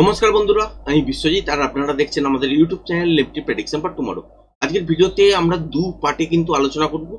নমস্কার বন্ধুরা, আমি বিশ্বজিৎ আর আপনারা দেখছেন আমাদের YouTube channel Nifty prediction for tomorrow. আজকের ভিডিওতে আমরা দু পার্টে কিন্তু আলোচনা করব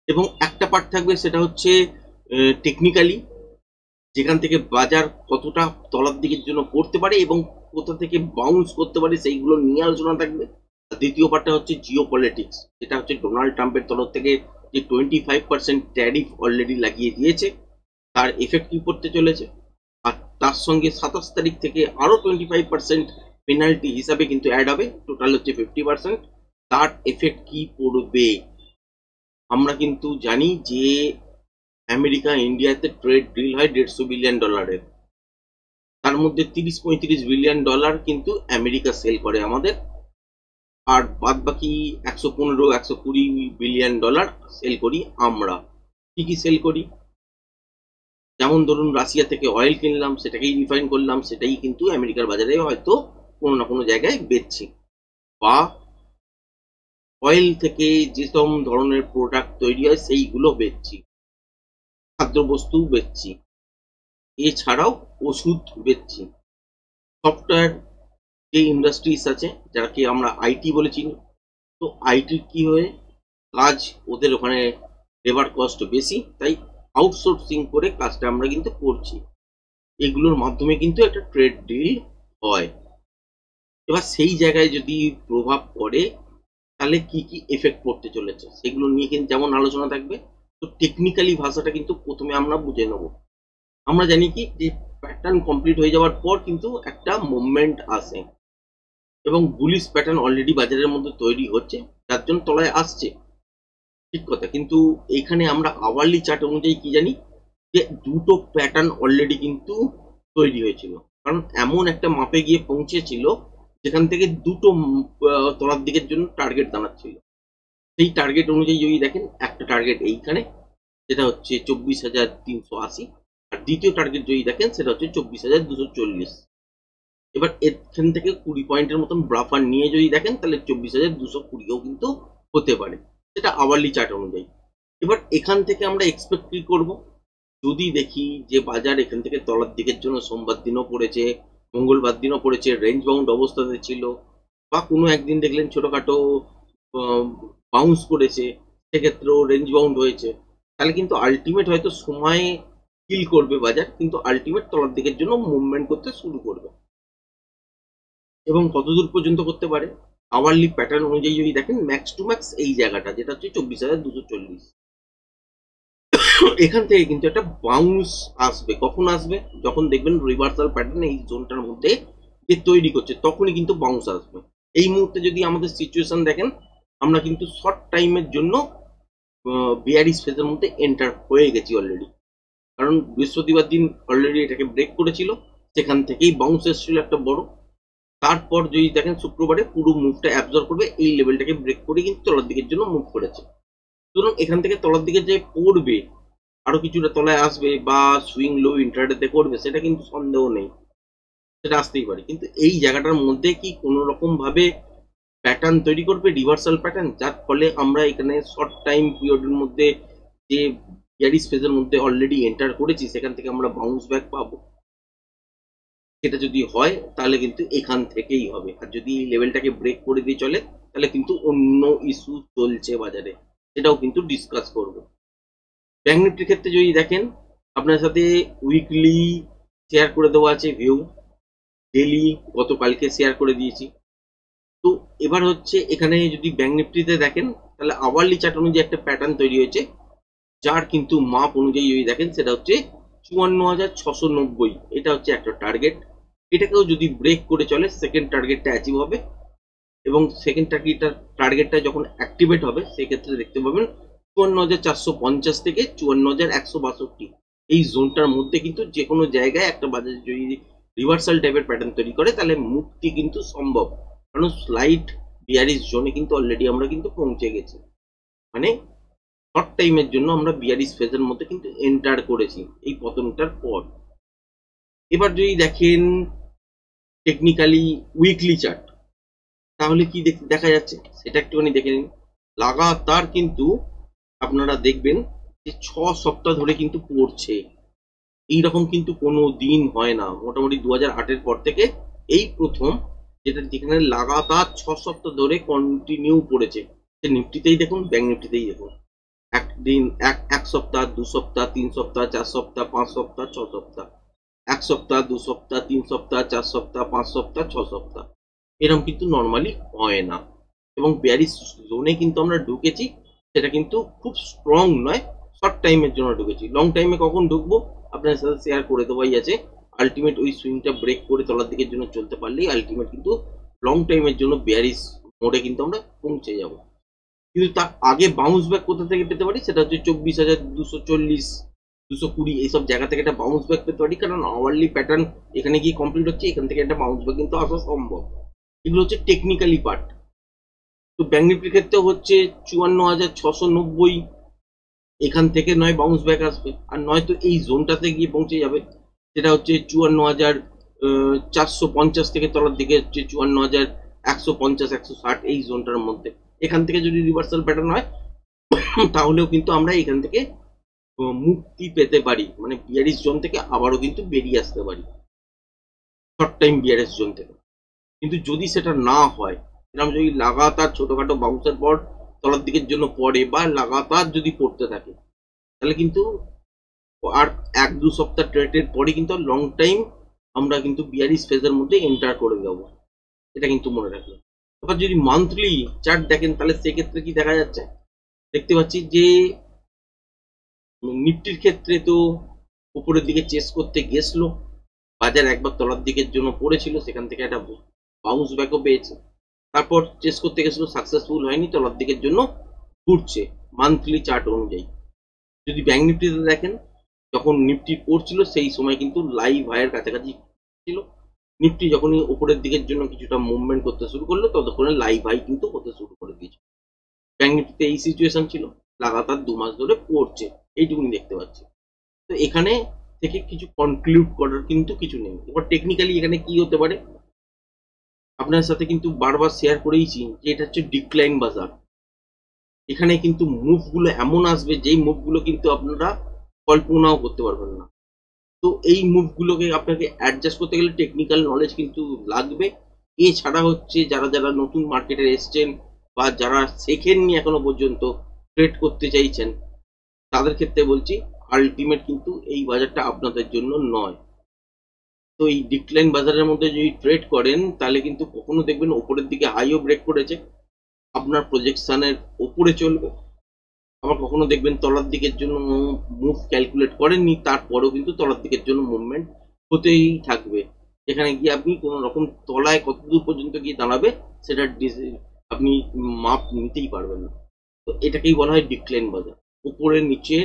এবং একটা পার্ট থাকবে সেটা হচ্ছে টেকনিক্যালি, যেখান থেকে বাজার কতটা তলার দিকের জন্য পড়তে পারে এবং কোথা থেকে বাউন্স করতে পারে সেইগুলো নিয়ে আলোচনা থাকবে। আর দ্বিতীয় পার্টটা হচ্ছে জিও পলিটিক্স, যেটা হচ্ছে ডোনাল্ড ট্রাম্পের তরফ থেকে যে 25% ট্যারিফ অলরেডি লাগিয়ে দিয়েছে, তার এফেক্ট কি পড়তে চলেছে। আর তার সঙ্গে 27 তারিখ থেকে আরো 25% পেনাল্টি হিসাবে কিন্তু অ্যাড হবে, টোটাল হচ্ছে 50%। তার এফেক্ট কি পড়বে? আমরা কিন্তু জানি যে আমেরিকা ইন্ডিয়াতে ট্রেড ডিল হয় $150 বিলিয়ন, তার মধ্যে 30-35 বিলিয়ন ডলার কিন্তু আমেরিকা সেল করে আমাদের, আর বাদ বাকি 115-120 বিলিয়ন ডলার সেল করি আমরা। কি কি সেল করি? যেমন ধরুন, রাশিয়া থেকে অয়েল কিনলাম, সেটাকেই রিফাইন করলাম, সেটাই কিন্তু আমেরিকার বাজারে হয়তো কোনো না কোনো জায়গায় বেচছি, বা অয়েল থেকে যেসব ধরনের প্রোডাক্ট তৈরি হয় সেইগুলো বেচছি, খাদ্যবস্তু বেচছি, এছাড়াও ওষুধ বেচছি। সফটওয়্যার যে ইন্ডাস্ট্রিজ আছে, যাকে আমরা আইটি বলে চিনি, তো আইটির কি হয়ে কাজ, ওদের ওখানে লেবার কস্ট বেশি, তাই আউটসোর্সিং করে কাজটা আমরা কিন্তু করছি। এগুলোর মাধ্যমে কিন্তু একটা ট্রেড ডিল হয়। এবার সেই জায়গায় যদি প্রভাব পড়ে, তাহলে কি কি এফেক্ট পড়তে চলেছে সেগুলো নিয়ে কিন্তু যেমন আলোচনা থাকবে। তো টেকনিক্যালি ভাষাটা কিন্তু প্রথমে আমরা বুঝে নেব। আমরা জানি কি যে প্যাটার্ন কমপ্লিট হয়ে যাওয়ার পর কিন্তু একটা মুভমেন্ট আসে এবং বুলিশ প্যাটার্ন অলরেডি বাজারের মধ্যে তৈরি হচ্ছে, যার জন্য তলায় আসছে, ঠিক কথা। কিন্তু এইখানে আমরা আওয়ারলি চার্ট অনুযায়ী কি জানি যে দুটো প্যাটার্ন অলরেডি কিন্তু তৈরি হয়েছিল, কারণ এমন একটা মাপে গিয়ে পৌঁছেছিল যেখান থেকে দুটো তলার দিকের জন্য টার্গেট দাঁড়াচ্ছিল। সেই টার্গেট অনুযায়ী যদি দেখেন, একটা টার্গেট এইখানে, সেটা হচ্ছে 24,380, আর দ্বিতীয় টার্গেট যদি দেখেন সেটা হচ্ছে 24,240। এবার এখান থেকে 20 পয়েন্টের মতন ব্রাফার নিয়ে যদি দেখেন, তাহলে 24,220ও কিন্তু হতে পারে, সেটা আওয়ারলি চার্ট অনুযায়ী। এবার এখান থেকে আমরা এক্সপেক্ট কি করবো? যদি দেখি যে বাজার এখান থেকে তলার দিকের জন্য সোমবার দিনও পড়েছে, মঙ্গলবার দিনও পড়েছে, রেঞ্জ বাউন্ড অবস্থাতে ছিল, বা কোনো একদিন দেখলেন ছোটখাটো বাউন্স করেছে, সেক্ষেত্রেও রেঞ্জ বাউন্ড হয়েছে, তাহলে কিন্তু আলটিমেট হয়তো সময় কিল করবে বাজার, কিন্তু আলটিমেট তলার দিকের জন্য মুভমেন্ট করতে শুরু করবে। এবং কতদূর পর্যন্ত করতে পারে? আওয়ারলি প্যাটার্ন অনুযায়ী যদি দেখেন, ম্যাক্স টু ম্যাক্স এই জায়গাটা, যেটা হচ্ছে 24,240, এখান থেকে কিন্তু একটা বাউন্স আসবে। কখন আসবে? যখন দেখবেন রিভার্সাল প্যাটার্ন এই জোনটার মধ্যে যে তৈরি করছে, তখনই কিন্তু বাউন্স আসবে। এই মুহূর্তে যদি আমাদের সিচুয়েশন দেখেন, আমরা কিন্তু শর্ট টাইমের জন্য বিয়ারিশ ফেজের মধ্যে এন্টার হয়ে গেছি অলরেডি, কারণ বৃহস্পতিবার দিন অলরেডি এটাকে ব্রেক করেছিল, সেখান থেকেই বাউন্স এসেছিল একটা বড়। তারপর যদি দেখেন, শুক্রবারে পুরো মুভটা অ্যাবজর্ব করবে, এই লেভেলটাকে ব্রেক করে কিন্তু তলার দিকের জন্য মুভ করেছে। সুতরাং এখান থেকে তলার দিকে যে পড়বে, আরো কিছুটা তলায় আসবে বা সুইং লো ইন্টারডেতে করবে, সেটা কিন্তু সন্দেহ নেই, সেটা আসতেই পারে। কিন্তু এই জায়গাটার মধ্যে কি কোনো রকম ভাবে প্যাটার্ন তৈরি করবে, রিভার্সাল প্যাটার্ন, যার ফলে আমরা এখানে শর্ট টাইম পিরিয়ডের মধ্যে যে বিয়ারিশ ফেজের মধ্যে অলরেডি এন্টার করেছি, সেখান থেকে আমরা বাউন্স ব্যাক পাবো? সেটা যদি হয় তাহলে কিন্তু এখান থেকেই হবে। আর যদি এই লেভেলটাকে ব্রেক করে দিয়ে চলে, তাহলে কিন্তু অন্য ইস্যু চলছে বাজারে, সেটাও কিন্তু ডিসকাস করবো। ব্যাংক নিফটির ক্ষেত্রে যদি দেখেন, আপনার সাথে উইকলি শেয়ার করে দেওয়া আছে ভিউ, ডেলি গতকালকে শেয়ার করে দিয়েছি। তো এবার হচ্ছে এখানে যদি ব্যাংক নিফটিতে দেখেন, তাহলে আওয়ারলি চার্ট অনুযায়ী একটা প্যাটার্ন তৈরি হয়েছে, যার কিন্তু মাপ অনুযায়ী যদি দেখেন সেটা হচ্ছে 54,690। এটা হচ্ছে একটা টার্গেট। এটাকেও যদি ব্রেক করে চলে, সেকেন্ড টার্গেটটা অ্যাচিভ হবে, এবং সেকেন্ড টার্গেটটা যখন অ্যাক্টিভেট হবে, সেক্ষেত্রে দেখতে পাবেন 54,450 থেকে 54,162, এই জোনটার মধ্যে কিন্তু যে কোনো জায়গায় একটা বাজার যদি রিভার্সাল টাইপের প্যাটার্ন তৈরি করে, তাহলে মুক্তি কিন্তু সম্ভব, কারণ স্লাইড বিয়ারিশ জোনে কিন্তু অলরেডি আমরা কিন্তু পৌঁছে গেছি, মানে শর্ট টাইমের জন্য আমরা বিয়ারিশ ফেজের মধ্যে কিন্তু এন্টার করেছি এই পতনটার পর। এবার যদি দেখেন টেকনিক্যালি উইকলি চার্ট, তাহলে কি দেখা যাচ্ছে সেটা একটুখানি দেখে নিন। লাগাতার কিন্তু আপনারা দেখবেন যে 6 সপ্তাহ ধরে কিন্তু পড়ছে, এইরকম কিন্তু কোনো দিন হয় না। মোটামুটি 2008-এর পর থেকে এই প্রথম যেখানে লাগাতার 6 সপ্তাহ ধরে কন্টিনিউ পড়েছে। সে নিফটিতেই দেখুন, ব্যাংক নিফটিতেই দেখুন, একদিন এক সপ্তাহ, 2 সপ্তাহ, 3 সপ্তাহ, 4 সপ্তাহ, 5 সপ্তাহ, 6 সপ্তাহ, 1 সপ্তাহ, 2 সপ্তাহ, 3 সপ্তাহ, 4 সপ্তাহ, 5 সপ্তাহ, 6 সপ্তাহ, এরকম কিন্তু নর্মালি হয় না। এবং বেয়ারিশ জোনে কিন্তু আমরা ঢুকেছি, সেটা কিন্তু খুব স্ট্রং নয়, শর্ট টাইমের জন্য ঢুকেছি। লং টাইমে কখন ঢুকবো আপনার সাথে শেয়ার করে দেওয়াই আছে। আলটিমেট ওই সুইংটা ব্রেক করে তলার দিকের জন্য চলতে পারলেই আলটিমেট কিন্তু লং টাইমের জন্য বেয়ারিশ মোডে কিন্তু আমরা পৌঁছে যাব। কিন্তু তার আগে বাউন্স ব্যাক কোথা থেকে পেতে পারি, সেটা হচ্ছে 24,240, 220 এইসব জায়গা থেকে একটা বাউন্স ব্যাক পেতে পারি। কারণ আওয়ারলি প্যাটার্ন এখানে গিয়ে কমপ্লিট হচ্ছে, এখান থেকে একটা বাউন্স ব্যাক কিন্তু আসা সম্ভব। এগুলো হচ্ছে টেকনিক্যালি পার্ট। তো ব্যাংক নিফটির ক্ষেত্রে হচ্ছে 54,690, এখান থেকে নয় বাউন্স ব্যাক আসবে, আর নয়তো এই জোনটাতে গিয়ে পৌঁছে যাবে, সেটা হচ্ছে 54,450 থেকে তলার দিকে হচ্ছে 54,150, 160 এই জোনটার মধ্যে। এখান থেকে যদি রিভার্সাল প্যাটার্ন হয় তাহলেও কিন্তু আমরা এখান থেকে মুক্তি পেতে পারি, মানে বিয়ারিশ জোন থেকে আবারও কিন্তু বেরিয়ে আসতে পারি, শর্ট টাইম বিয়ারিশ জোন থেকে। কিন্তু যদি সেটা না হয়, এরকম যদি লাগাতার ছোটখাটো বাউন্সের পর তলার দিকের জন্য পড়ে বা লাগাতার যদি পড়তে থাকে, তাহলে কিন্তু আর 1-2 সপ্তাহ ট্রেডের পরে কিন্তু লং টাইম আমরা কিন্তু বিয়ারিশ ফেজের মধ্যে এন্টার করে দেবো, এটা কিন্তু মনে রাখবেন। আবার যদি মান্থলি চার্ট দেখেন, তাহলে সেক্ষেত্রে কি দেখা যাচ্ছে, দেখতে পাচ্ছি যে নিফটির ক্ষেত্রে তো উপরের দিকে চেস করতে গেছিল, বাজার একবার তলার দিকের জন্য পড়েছিল, সেখান থেকে একটা বাউন্স ব্যাকও পেয়েছে, তারপর চেস করতে গেছিল, সাকসেসফুল হয়নি, তলার দিকের জন্য ঘুরছে মান্থলি চার্ট অনুযায়ী। যদি ব্যাংক নিফটিতে দেখেন, যখন নিফটি পড়ছিল সেই সময় কিন্তু লাইভ হাইয়ের কাছাকাছি ছিল, নিফটি যখনই উপরের দিকের জন্য কিছুটা মুভমেন্ট করতে শুরু করলো, ততক্ষণে লাইভ হাই কিন্তু হতে শুরু করে দিয়েছে। ব্যাংক নিফটিতে এই সিচুয়েশন ছিল, লাগাতার 2 মাস ধরে পড়ছে, এইটুকুনি দেখতে পাচ্ছি। তো এখানে থেকে কিছু কনক্লুড করার কিন্তু কিছু নেই। এবার টেকনিক্যালি এখানে কি হতে পারে, আপনার সাথে কিন্তু বারবার শেয়ার করেইছি যে এটা হচ্ছে ডিক্লাইন বাজার। এখানে কিন্তু মুভগুলো এমন আসবে, যেই মুভগুলো কিন্তু আপনারা কল্পনাও করতে পারবেন না। তো এই মুভগুলোকে আপনাকে অ্যাডজাস্ট করতে গেলে টেকনিক্যাল নলেজ কিন্তু লাগবে। এছাড়া হচ্ছে যারা যারা নতুন মার্কেটে এসছেন বা যারা শেখেননি এখনো পর্যন্ত, ট্রেড করতে চাইছেন, তাদের ক্ষেত্রে বলছি আলটিমেট কিন্তু এই বাজারটা আপনাদের জন্য নয়। তো এই ডিক্লাইন বাজারের মধ্যে যদি ট্রেড করেন, তাহলে কিন্তু কখনো দেখবেন ওপরের দিকে হাইও ব্রেক করেছে, আপনার প্রজেকশনের ওপরে চলবে, আবার কখনো দেখবেন তলার দিকের জন্য মুভ ক্যালকুলেট করেননি, তারপরেও কিন্তু তলার দিকের জন্য মুভমেন্ট হতেই থাকবে। যেখানে গিয়ে আপনি কোনো রকম তলায় কতদূর পর্যন্ত গিয়ে দাঁড়াবে সেটা আপনি মাপ নিতেই পারবেন না। তো এটাকেই বলা হয় ডিক্লাইন বাজার, উপরে নিচে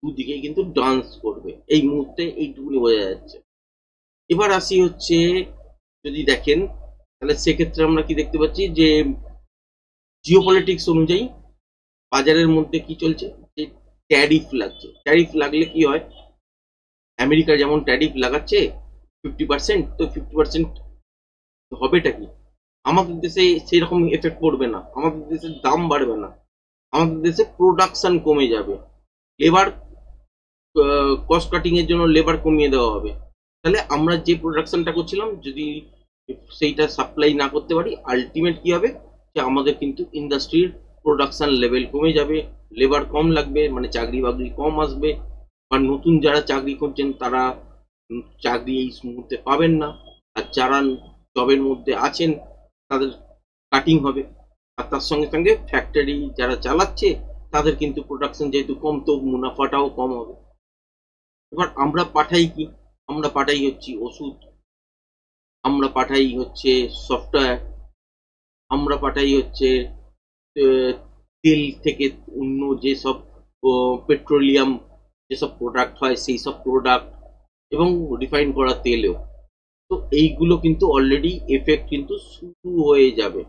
দুদিকেই কিন্তু ডান্স করবে, এই মুহূর্তে এইটুকুনি বোঝা যাচ্ছে। এবার আসি হচ্ছে, যদি দেখেন তাহলে সেক্ষেত্রে আমরা কি দেখতে পাচ্ছি যে জিওপলিটিক্স অনুযায়ী বাজারের মধ্যে কি চলছে, যে ট্যারিফ লাগছে। ট্যারিফ লাগলে কি হয়, আমেরিকা যেমন ট্যারিফ লাগাচ্ছে 50%, তো 50% হবেটা কি, আমাদের দেশে সেই রকম এফেক্ট পড়বে না, আমাদের দেশের দাম বাড়বে না, আমাদের দেশে প্রোডাকশন কমে যাবে, লেবার কস্ট কাটিং এর জন্য লেবার কমিয়ে দেওয়া হবে। তাহলে আমরা যে প্রোডাকশনটা করছিলাম, যদি সেইটা সাপ্লাই না করতে পারি, আলটিমেট কি হবে, যে আমাদের কিন্তু ইন্ডাস্ট্রির প্রোডাকশন লেভেল কমে যাবে, লেবার কম লাগবে, মানে চাকরি বাকরি কম আসবে, আর নতুন যারা চাকরি করছেন তারা চাকরি এই মুহূর্তে পাবেন না, আর যারা জবের মধ্যে আছেন তাদের কাটিং হবে, আর তার সঙ্গে সঙ্গে ফ্যাক্টরি যারা চালাচ্ছে তাদের কিন্তু প্রোডাকশন যেহেতু কম, তো মুনাফাটাও কম হবে। এবার আমরা পাঠাই কি, আমরা পাঠাই হচ্ছে ওষুধ, আমরা পাঠাই হচ্ছে সফটওয়্যার, আমরা পাঠাই হচ্ছে তেল থেকে অন্য যেসব পেট্রোলিয়াম যেসব প্রোডাক্ট হয় সেই সব প্রোডাক্ট, এবং রিফাইন করা তেলেও। তো এইগুলো কিন্তু অলরেডি এফেক্ট কিন্তু শুরু হয়ে যাবে।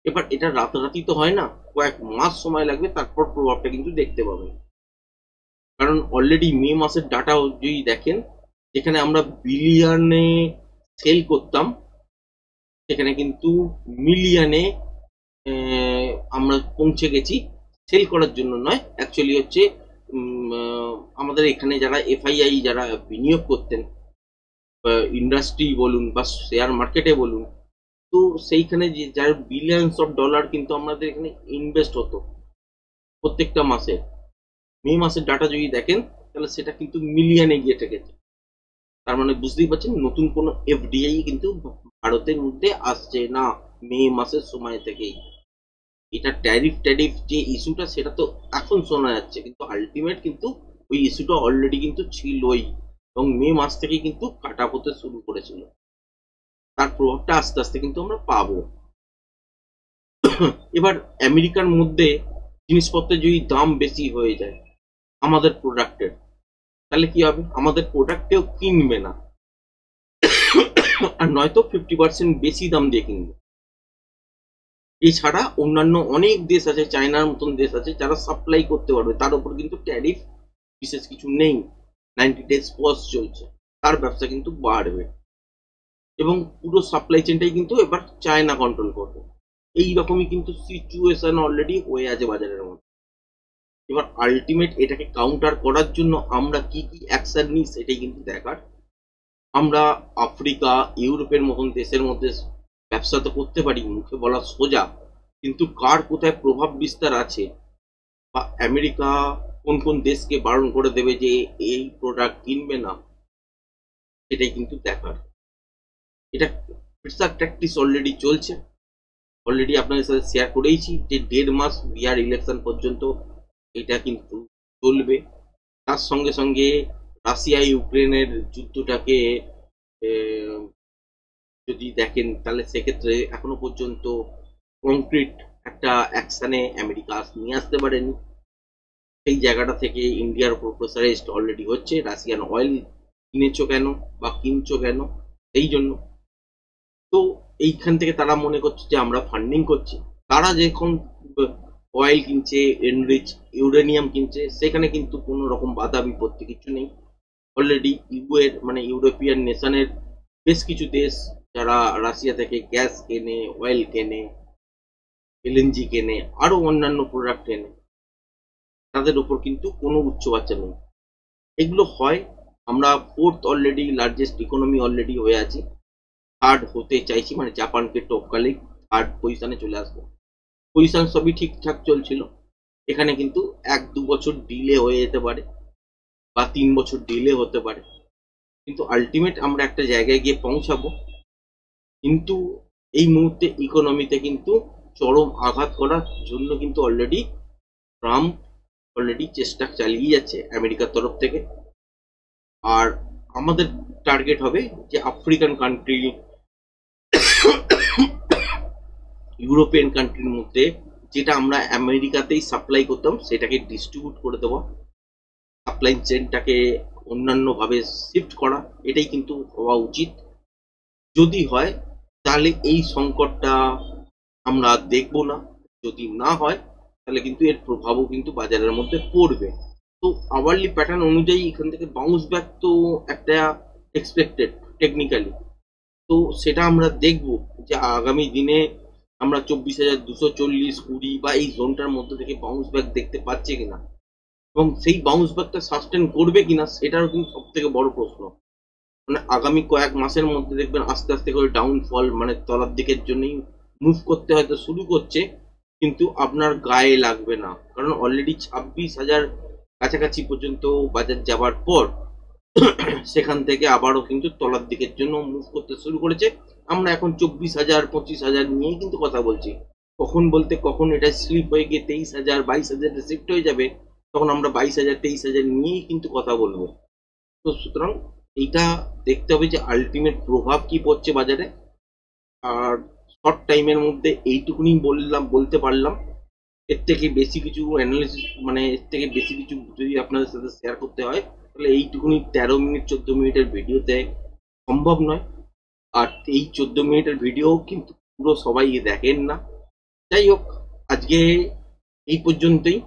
এবার এটা রাতারাতি তো হয় না, কয়েক মাস সময় লাগবে, তারপর প্রভাবটা কিন্তু দেখতে পাবেন। কারণ অলরেডি মে মাসের ডাটা যদি দেখেন, যেখানে আমরা বিলিয়নে সেল করতাম, সেখানে কিন্তু মিলিয়নে আমরা পৌঁছে গেছি। সেল করার জন্য নয়, অ্যাকচুয়ালি হচ্ছে আমাদের এখানে যারা এফআইআই যারা বিনিয়োগ করতেন, ইন্ডাস্ট্রি বলুন বা শেয়ার মার্কেটে বলুন, তো সেইখানে যে যার বিলিয়ন্স অফ ডলার কিন্তু আমাদের এখানে ইনভেস্ট হতো প্রত্যেকটা মাসে। মে মাসের ডাটা যদি দেখেন তাহলে সেটা কিন্তু মিলিয়নে গিয়ে ঠেকেছে। তার মানে বুঝতেই পারছেন নতুন কোনো এফডিআই কিন্তু ভারতের মধ্যে আসছে না মে মাসের সময় থেকেই। এটা ট্যারিফ যে ইস্যুটা সেটা তো এখন শোনা যাচ্ছে, কিন্তু আলটিমেট কিন্তু ওই ইস্যুটা অলরেডি কিন্তু ছিলই, এবং মে মাস থেকেই কিন্তু কাট আপ হতে শুরু করেছিল। তার প্রভাবটা আস্তে আস্তে কিন্তু আমরা পাবো। এবার আমেরিকার মধ্যে জিনিসপত্রের যদি দাম বেশি হয়ে যায় আমাদের প্রোডাক্টের, তাহলে কি হবে? আমাদের প্রোডাক্ট কেউ কিনবে না, আর নয়তো 50% বেশি দাম দিয়ে কিনবে। এছাড়া অন্যান্য অনেক দেশ আছে, চায়নার মতন দেশ আছে যারা সাপ্লাই করতে পারবে, তার উপর কিন্তু ট্যারিফ বিশেষ কিছু নেই, 90 ডেজ পজ চলছে, তার ব্যবসা কিন্তু বাড়বে এবং পুরো সাপ্লাই চেনটাই কিন্তু এবার চায়না কন্ট্রোল করবে। এই রকমই কিন্তু সিচুয়েশন অলরেডি হয়ে আছে বাজারের মধ্যে। এবার আলটিমেট এটাকে কাউন্টার করার জন্য আমরা কি কি অ্যাকশন নিই সেটাই কিন্তু দেখার। আমরা আফ্রিকা, ইউরোপের মতন দেশের মধ্যে ব্যবসা তো করতে পারি, মুখে বলা সোজা, কিন্তু কার কোথায় প্রভাব বিস্তার আছে, বা আমেরিকা কোন কোন দেশকে বারণ করে দেবে যে এই প্রোডাক্ট কিনবে না, সেটাই কিন্তু দেখার। এটা প্র্যাকটিস অলরেডি চলছে। অলরেডি আপনাদের সাথে শেয়ার করেইছি যে 1.5 মাস বিহার ইলেকশন পর্যন্ত এটা কিন্তু চলবে। তার সঙ্গে সঙ্গে রাশিয়া ইউক্রেনের যুদ্ধটাকে যদি দেখেন তাহলে সেক্ষেত্রে এখনো পর্যন্ত কংক্রিট একটা অ্যাকশনে আমেরিকা নিয়ে আসতে পারেনি। সেই জায়গাটা থেকে ইন্ডিয়ার উপর প্রেসারাইজড অলরেডি হচ্ছে, রাশিয়ান অয়েল কিনেছো কেন বা কিনছো কেন, এই জন্য। তো এইখান থেকে তারা মনে করছে যে আমরা ফান্ডিং করছি। তারা যখন অয়েল কিনছে, এনরিচ ইউরেনিয়াম কিনছে, সেখানে কিন্তু কোনো রকম বাধা বিপত্তি কিছু নেই। অলরেডি মানে ইউরোপিয়ান নেশনের বেশ কিছু দেশ যারা রাশিয়া থেকে গ্যাস কেনে, অয়েল কেনে, এলএনজি কেনে, আরো অন্যান্য প্রোডাক্ট কেনে, তাদের উপর কিন্তু কোনো উচ্চবাচ্চা নেই। এগুলো হয়। আমরা fourth already largest economy already হয়ে আছি, থার্ড হতে চাইছি, মানে জাপানকে টপকালে থার্ড পজিশনে চলে আসবো। পজিশন সবই ঠিকঠাক চলছিল, এখানে কিন্তু 1-2 বছর ডিলে হয়ে যেতে পারে বা 3 বছর ডিলে হতে পারে, কিন্তু আলটিমেট আমরা একটা জায়গায় গিয়ে পৌঁছাবো। কিন্তু এই মুহূর্তে ইকোনমিতে কিন্তু চরম আঘাত করার জন্য কিন্তু অলরেডি ট্রাম্প অলরেডি চেষ্টা চালিয়ে যাচ্ছে আমেরিকার তরফ থেকে। আর আমাদের টার্গেট হবে যে আফ্রিকান কান্ট্রি, ইউরোপিয়ান কান্ট্রির মধ্যে যেটা আমরা আমেরিকাতেই সাপ্লাই করতাম সেটাকে ডিস্ট্রিবিউট করে দেওয়া, সাপ্লাই চেনটাকে অন্যান্য ভাবে শিফট করা, এটাই কিন্তু হওয়া উচিত। যদি হয় তাহলে এই সংকটটা আমরা দেখবো না, যদি না হয় তাহলে কিন্তু এর প্রভাবও কিন্তু বাজারের মধ্যে পড়বে। তো আওয়ারলি প্যাটার্ন অনুযায়ী এখান থেকে বাউন্স ব্যাক তো একটা এক্সপেক্টেড টেকনিক্যালি। তো সেটা আমরা দেখব যে আগামী দিনে আমরা 24,240, 20 বা এই জোনটার মধ্যে থেকে বাউন্স ব্যাক দেখতে পাচ্ছি কিনা, এবং সেই বাউন্স ব্যাকটা সাস্টেন করবে কিনা সেটারও কিন্তু সব থেকে বড় প্রশ্ন। মানে আগামী কয়েক মাসের মধ্যে দেখবেন আস্তে আস্তে করে ডাউনফল, মানে তলার দিকের জন্যই মুভ করতে হয়তো শুরু করছে, কিন্তু আপনার গায়ে লাগবে না, কারণ অলরেডি 26,000 কাছাকাছি পর্যন্ত বাজার যাবার পর সেখান থেকে আবারও কিন্তু তলার দিকের জন্য মুভ করতে শুরু করেছে। আমরা এখন 24,000, 25,000 নিয়েই কিন্তু কথা বলছি। কখন বলতে কখন এটা স্লিপ হয়ে গিয়ে 23,000, 22,000 শিফট হয়ে যাবে, তখন আমরা 22,000, 23,000 নিয়েই কিন্তু কথা বলবো। তো সুতরাং এইটা দেখতে হবে যে আলটিমেট প্রভাব কি পড়ছে বাজারে। আর শর্ট টাইমের মধ্যে এইটুকুনি বলতে পারলাম। এর থেকে বেশি কিছু অ্যানালিসিস, মানে এর থেকে বেশি কিছু যদি আপনাদের সাথে শেয়ার করতে হয় তাহলে এইটুকুনি 13 মিনিট 14 মিনিটের ভিডিওতে সম্ভব নয়। আর এই 14 মিনিটের ভিডিও কিন্তু পুরো সবাই দেখেন না। যাই হোক, আজকে এই পর্যন্তই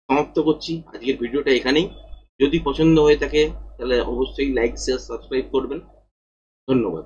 সমাপ্ত করছি আজকের ভিডিওটা এখানেই। যদি পছন্দ হয়ে থাকে তাহলে অবশ্যই লাইক, শেয়ার, সাবস্ক্রাইব করবেন। ধন্যবাদ।